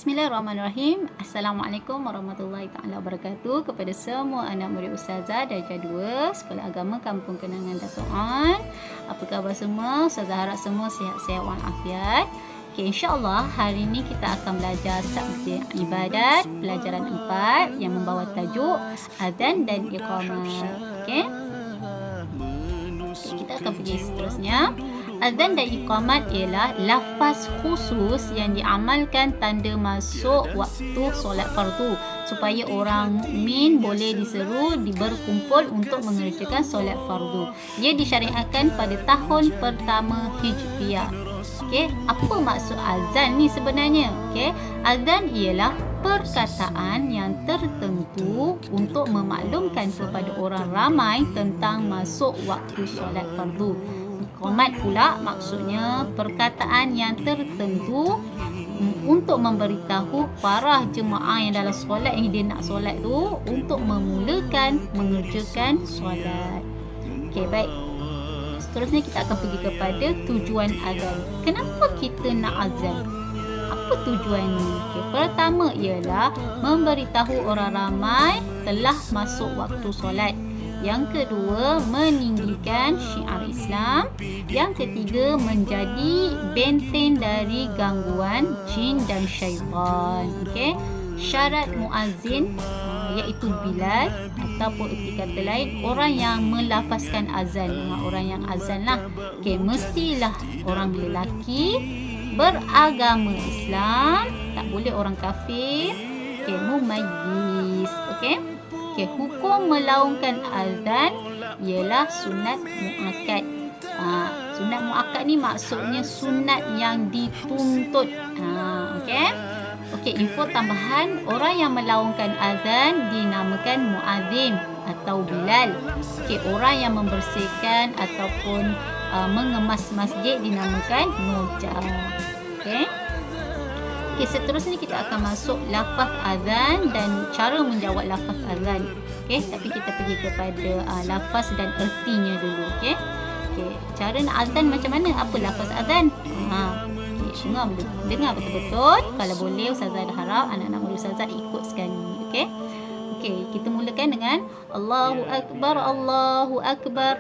Bismillahirrahmanirrahim. Assalamualaikum warahmatullahi taala wabarakatuh kepada semua anak murid Ustazah Darjah 2 Sekolah Agama Kampung Kenangan Dato' An. Apa khabar semua? Ustazah harap semua sihat-sihat walafiat. Okay, insyaAllah hari ini kita akan belajar subjek ibadat pelajaran 4 yang membawa tajuk Adzan dan Iqamah. Okay, kita akan pergi seterusnya. Adzan dan iqamat ialah lafaz khusus yang diamalkan tanda masuk waktu solat fardu supaya orang mukmin boleh diseru berkumpul untuk mengerjakan solat fardu. Ia disyariatkan pada tahun pertama Hijriah. Okey, apa maksud azan ni sebenarnya? Okey, azan ialah perkataan yang tertentu untuk memaklumkan kepada orang ramai tentang masuk waktu solat fardu. Iqamat pula maksudnya perkataan yang tertentu untuk memberitahu para jemaah yang dalam solat yang dia nak solat tu untuk memulakan mengerjakan solat. Okey, baik. Seterusnya kita akan pergi kepada tujuan azan. Kenapa kita nak azan? Apa tujuannya? Okay, pertama ialah memberitahu orang ramai telah masuk waktu solat. Yang kedua, meninggikan syiar Islam. Yang ketiga, menjadi benteng dari gangguan jin dan syaitan. Okay. Syarat muazzin iaitu Bilal ataupun erti kata lain orang yang melafazkan azan. Orang yang azan lah. Okay, mestilah orang lelaki beragama Islam, tak boleh orang kafir. Okay, mumayyiz. Okay. Okay, hukum melaungkan azan ialah sunat muakkad. Sunat muakkad ni maksudnya sunat yang dituntut. Okey. Okey, info tambahan, orang yang melaungkan azan dinamakan muazzin atau Bilal. Okey, orang yang membersihkan ataupun mengemas masjid dinamakan muezzin. Okey. Okay, seterusnya kita akan masuk lafaz azan dan cara menjawab lafaz azan. Okay, tapi kita pergi kepada lafaz dan ertinya dulu. Okay, cara nak azan macam mana? Apa lafaz azan? Okay, dengar betul-betul. Kalau boleh, Ustazah dah harap anak-anak murid Ustazah ikut sekali. Okay, kita mulakan dengan Allahu Akbar, Allahu Akbar.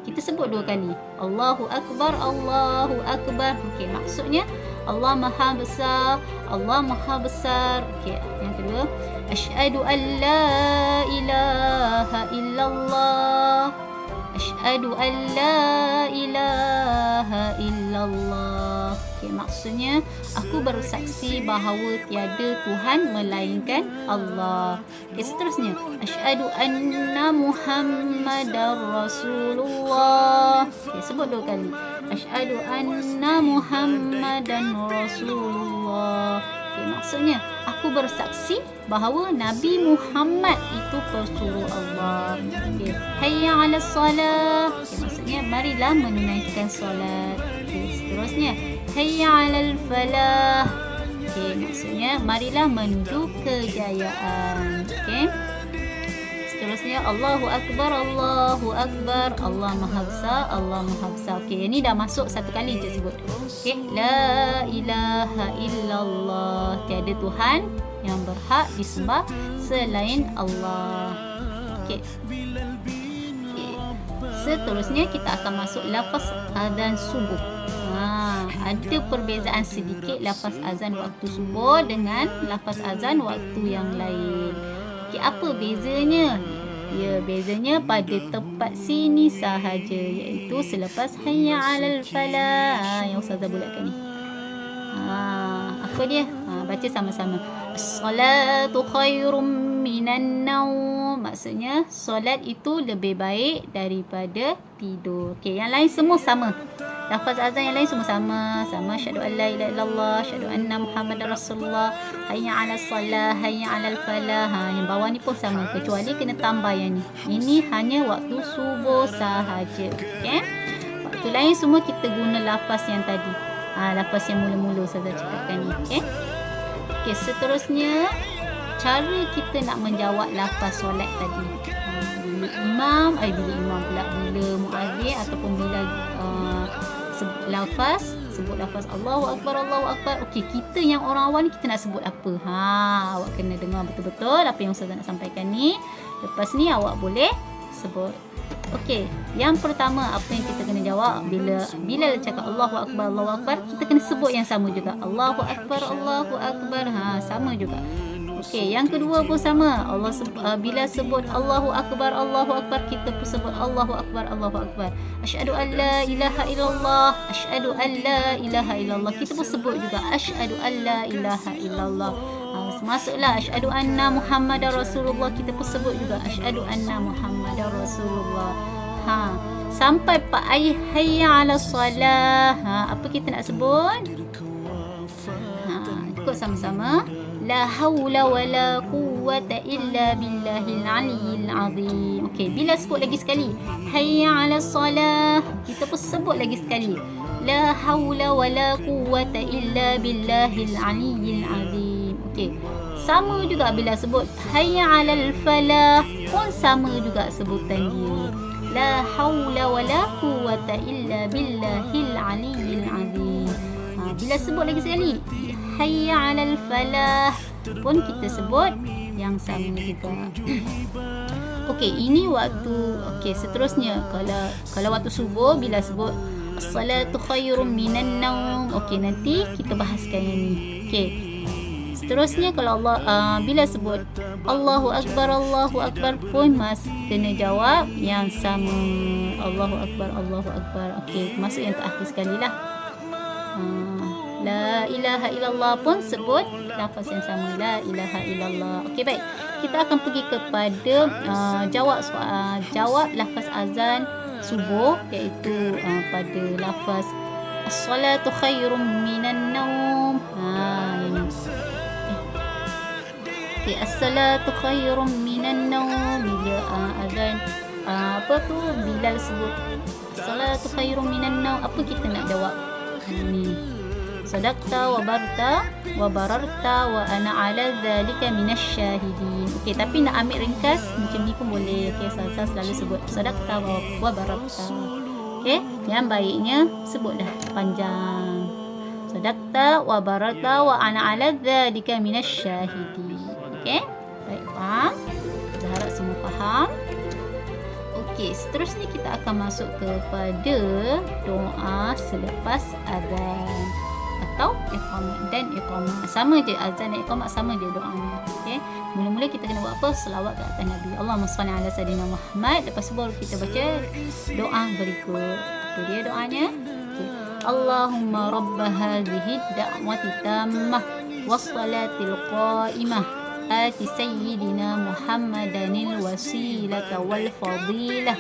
Kita sebut 2 kali. Allahu Akbar, Allahu Akbar. Okay, maksudnya Allah Maha Besar, Allah Maha Besar. Okey, yang kedua, asyhadu an la ilaha illallah. Asyhadu an la ilaha illallah. Okey, maksudnya aku bersaksi bahawa tiada Tuhan melainkan Allah. Okey, seterusnya, asyhadu anna Muhammadar Rasulullah. Okey, sebut 2 kali. Asyhadu anna Muhammadan Rasulullah. Okay, maksudnya aku bersaksi bahawa Nabi Muhammad itu pesuruh Allah. Okay. Hayya 'alas salah. Okay, maksudnya marilah menunaikan solat. Okay, seterusnya hayya 'alal falah. Okay, maksudnya marilah menuju kejayaan. Okay. Seterusnya Allahu Akbar, Allahu Akbar, Allah Maha Besar, Allah Maha Besar. Okey, ini dah masuk 1 kali je sebut. Okey, la ilaha illallah. Tiada Tuhan yang berhak disembah selain Allah. Okey. Seterusnya kita akan masuk lafaz azan subuh. Ada perbezaan sedikit lafaz azan waktu subuh dengan lafaz azan waktu yang lain. Okay, apa bezanya? Ya, bezanya pada tempat sini sahaja, iaitu selepas hayya 'alal falah yang Ustazah bulatkan ni. Apa dia? Baca sama-sama. As-salatu khairum minan naum. Maksudnya solat itu lebih baik daripada tidur. Okey, yang lain semua sama. Lafaz azan yang lain semua sama. Asyhadu an la ilaha illallah, asyhadu anna Muhammadar Rasulullah, hayya 'alas salah, hayya 'alal falah. Yang bawah ni pun sama kecuali kena tambah yang ni. Ini hanya waktu subuh sahaja. Okey. Waktu lain semua kita guna lafaz yang tadi. Lafaz yang mula-mula saya cakapkan ni. Okey. Okey, seterusnya cara kita nak menjawab lafaz solat tadi. Bila imam pula, bila muazzin ataupun bila lafaz sebut lafaz Allahu Akbar, Allahu Akbar. Okey, kita yang orang awam ni kita nak sebut apa? Awak kena dengar betul-betul apa yang Ustazah nak sampaikan ni. Lepas ni awak boleh sebut. Okey, yang pertama apa yang kita kena jawab bila cakap Allahu Akbar, Allahu Akbar, kita kena sebut yang sama juga. Allahu Akbar, Allahu Akbar. Sama juga. Okey, yang kedua pun sama. Bila sebut Allahu Akbar, Allahu Akbar, kita pun sebut Allahu Akbar, Allahu Akbar. Asyhadu an la ilaha illallah, asyhadu an la ilaha illallah. Kita pun sebut juga asyhadu an la ilaha illallah. Masuklah asyhadu anna Muhammadar Rasulullah, kita pun sebut juga asyhadu anna Muhammadar Rasulullah. Sampai pak hayya 'alas salah. Apa kita nak sebut? Ikut sama-sama. La haula wala quwwata illa billahil aliyyil azim. Okey, bila sebut lagi sekali hayya 'alas salah, kita pun sebut lagi sekali la haula wala quwwata illa billahil aliyyil azim. Okey, sama juga bila sebut hayya 'alal falah, pun sama juga sebutan dia. La haula wala quwwata illa billahil aliyyil azim. Bila sebut lagi sekali hayya 'alal falah, pun kita sebut yang sama juga. Okey, ini waktu. Okey, seterusnya kalau waktu subuh bila sebut as-salatu khairum minan naum. Okey, nanti kita bahaskan yang ni. Okey. Seterusnya kalau bila sebut Allahu Akbar, Allahu Akbar, pun kena jawab yang sama. Allahu Akbar, Allahu Akbar. Okey, masuk yang terakhir sekali lah. La ilaha illallah, pun sebut lafaz yang sama, la ilaha illallah. Okey, baik. Kita akan pergi kepada jawab lafaz azan subuh, iaitu pada lafaz as-salatu khairum minan naum. Ini. Okey, as-salatu khairum minan naum. Bila azan Bilal sebut as-salatu khairum minan naum, apa kita nak jawab? Ini. Sadaqta wa bararta wa ana ala dhalika minasy syahidin. Okey, tapi nak ambil ringkas macam ni pun boleh. Okey, saya selalu sebut sadaqta wa bararta. Okey, yang baiknya sebutlah panjang. Sadaqta wa bararta wa ana ala dhalika minasy syahidin. Okey, baik, faham? Saya harap semua faham. Okey, seterusnya kita akan masuk kepada doa selepas azan atau iqamah dan iqamah. Sama je, azan dan iqamah sama je doanya. Okey. Mula-mula kita kena buat apa? Selawat ke atas Nabi. Allahumma shalli ala sayyidina Muhammad. Lepas tu baru kita baca doa berikut. Itu dia doanya. Okay. Allahumma rabb hadhihi da'wati tammah was-salatil qa'imah ati sayyidina Muhammadanil wasilata wal fadilah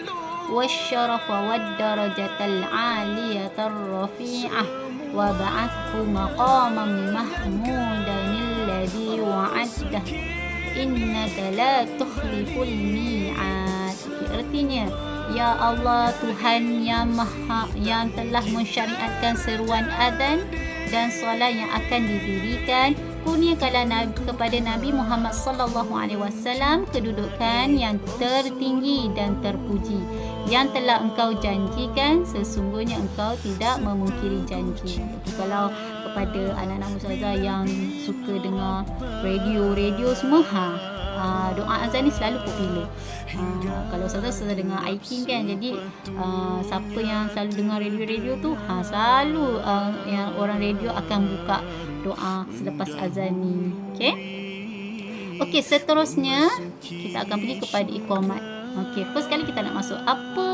wasyarafa wad darajatal 'aliyatar rafi'ah wa ba'athu maqaman mahmudanil ladzi wa'addah innaka la tukhliful mi'ad. Artinya, ya Allah, Tuhan yang telah mensyariatkan seruan azan dan solat yang akan didirikan, kurniakanlah kepada Nabi Muhammad sallallahu alaihi wasallam kedudukan yang tertinggi dan terpuji yang telah engkau janjikan. Sesungguhnya engkau tidak memungkiri janji. Jadi kalau kepada anak-anak ustazah yang suka dengar radio semua, doa azan ni selalu popular. Kalau ustazah dengar iTunes kan, jadi siapa yang selalu dengar radio tu, selalu yang orang radio akan buka doa selepas azan ni. Okey, seterusnya kita akan pergi kepada iqamat. Okey, first kali kita nak masuk apa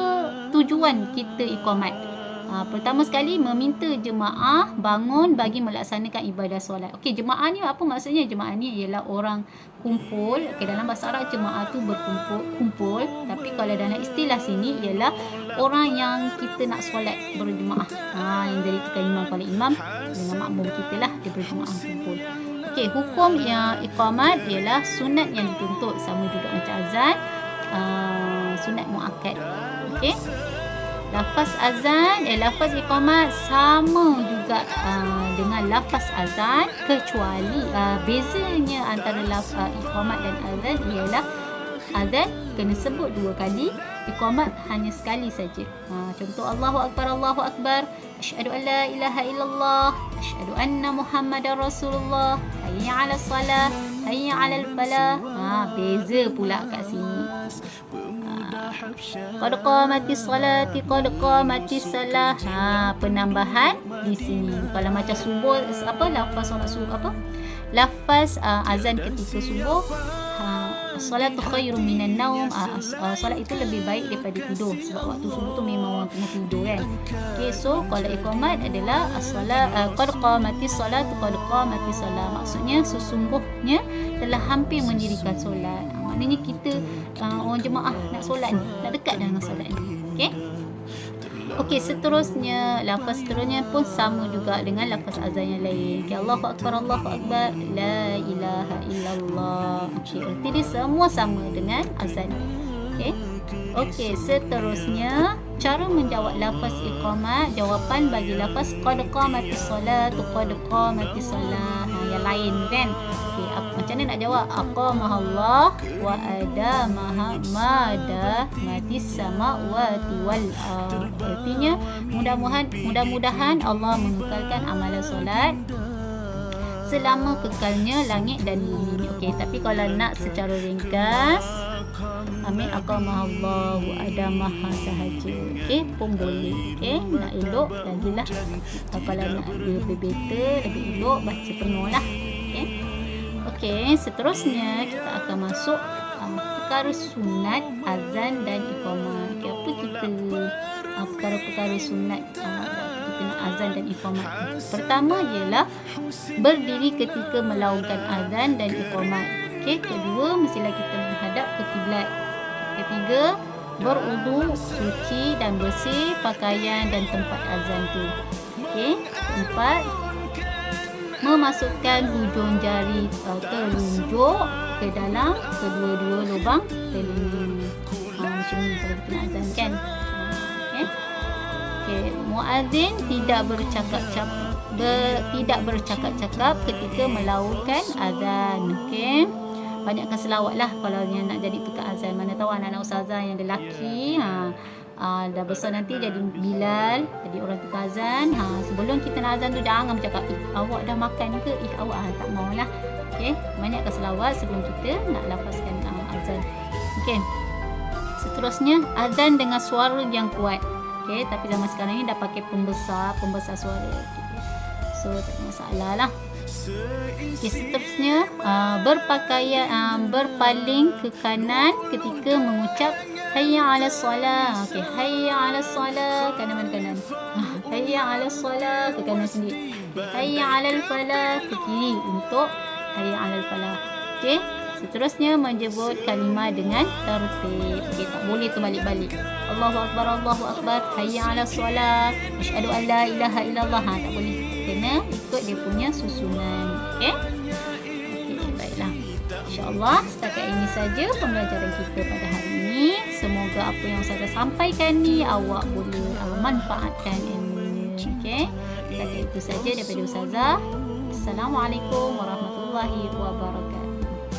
tujuan kita iqamat. Pertama sekali meminta jemaah bangun bagi melaksanakan ibadah solat. Okey, jemaah ni apa maksudnya? Jemaah ni ialah orang kumpul. Okey, dalam bahasa Arab jemaah tu berkumpul, tapi kalau dalam istilah sini ialah orang yang kita nak solat berjemaah. Yang jadi tukar imam, kepala imam dengan makmum kita lah, dia berjemaah kumpul. Okey, hukum yang iqamat ialah sunat yang dituntut, sama juga macam azan, sunat muakkad. Okey. Lafaz azan lafaz iqamat sama juga dengan lafaz azan, kecuali bezanya antara lafaz iqamat dan azan ialah azan kena sebut 2 kali, iqamat hanya sekali saja. Contoh Allahu Akbar, asyhadu an la ilaha illallah, asyhadu anna Muhammadar Rasulullah, hayya 'alas salah, hayya 'alal falah. Beza pula kat sini. Qad qamatis salati, qad qamatis salah. Penambahan di sini. Kalau macam subuh lafaz solat subuh lafaz azan ketika subuh, salatu khairum minan naum. Solat itu lebih baik daripada tidur, sebab waktu subuh tu memang orang tengah tidur kan. Okay, so kalau iqamat adalah as-salat qad qamatis salatu, qad qamatis salah, maksudnya sesungguhnya telah hampir mendirikan solat. Maknanya kita orang jemaah nak solat ni, nak dekat dengan solat ni. Okey, seterusnya lafaz seterusnya pun sama juga dengan lafaz azan yang lain. Allahu Akbar, la ilaha illallah. Erti dia semua sama dengan azan. Okey, seterusnya cara menjawab lafaz iqamat, jawapan bagi lafaz qad qamatis salatu, qad qamatis salah. Yang lain kan. Macam mana nak jawab? Aqamahallah wa adamaha matis samawati wal ard. Artinya mudah-mudahan Allah mengekalkan amalan solat selama kekalnya langit dan bumi. Okey, tapi kalau nak secara ringkas, ambil aqamahallah wa adamaha sahaja. Okey, pun boleh. Okey, nak elok lagilah. Kalau nak lebih better, lebih elok baca penuh lah. Okey, seterusnya kita akan masuk perkara sunat azan dan iqamah. Okey, apa kita perkara-perkara sunat kita nak azan dan iqamah. Pertama ialah berdiri ketika melaungkan azan dan iqamah. Okey, kedua mestilah kita menghadap ke kiblat. Ketiga, berwudu, suci dan bersih pakaian dan tempat azan tu. Okey, keempat, memasukkan hujung jari telunjuk ke dalam kedua-dua lubang telinga. Macam ni kalau kita nak azan kan. Muazzin tidak bercakap-cakap ketika melaungkan azan. Banyakkan selawat lah kalau yang nak jadi tukar azan. Mana tahu anak-anak ustazah yang lelaki dah besar nanti jadi Bilal, jadi orang tukar azan. Sebelum kita nak azan tu jangan bercakap, awak dah makan ke? Awak tak maulah. Banyakkan selawat sebelum kita nak lafazkan azan. Seterusnya azan dengan suara yang kuat. Tapi zaman sekarang ni dah pakai pembesar suara. So tak ada masalah lah. Seterusnya berpaling ke kanan ketika mengucap hayya 'alas solah. Hayya 'alas solah, kanan mana kanan? Hayya 'alas solah, ke kanan sendiri. Hayya 'alal falah, ke kiri untuk hayya 'alal falah. Seterusnya menyebut kalimah dengan tertib. Tak boleh terbalik-balik. Allahu Akbar, hayya 'alas solah, asyhadu an la ilaha illallah. Tak boleh. Kena ikut dia punya susunan. Baiklah. InsyaAllah setakat ini saja pembelajaran kita pada hari ini. Semoga apa yang Ustazah sampaikan ni awak boleh manfaatkan ilmunya. Setakat itu saja daripada Ustazah. Assalamualaikum warahmatullahi wabarakatuh.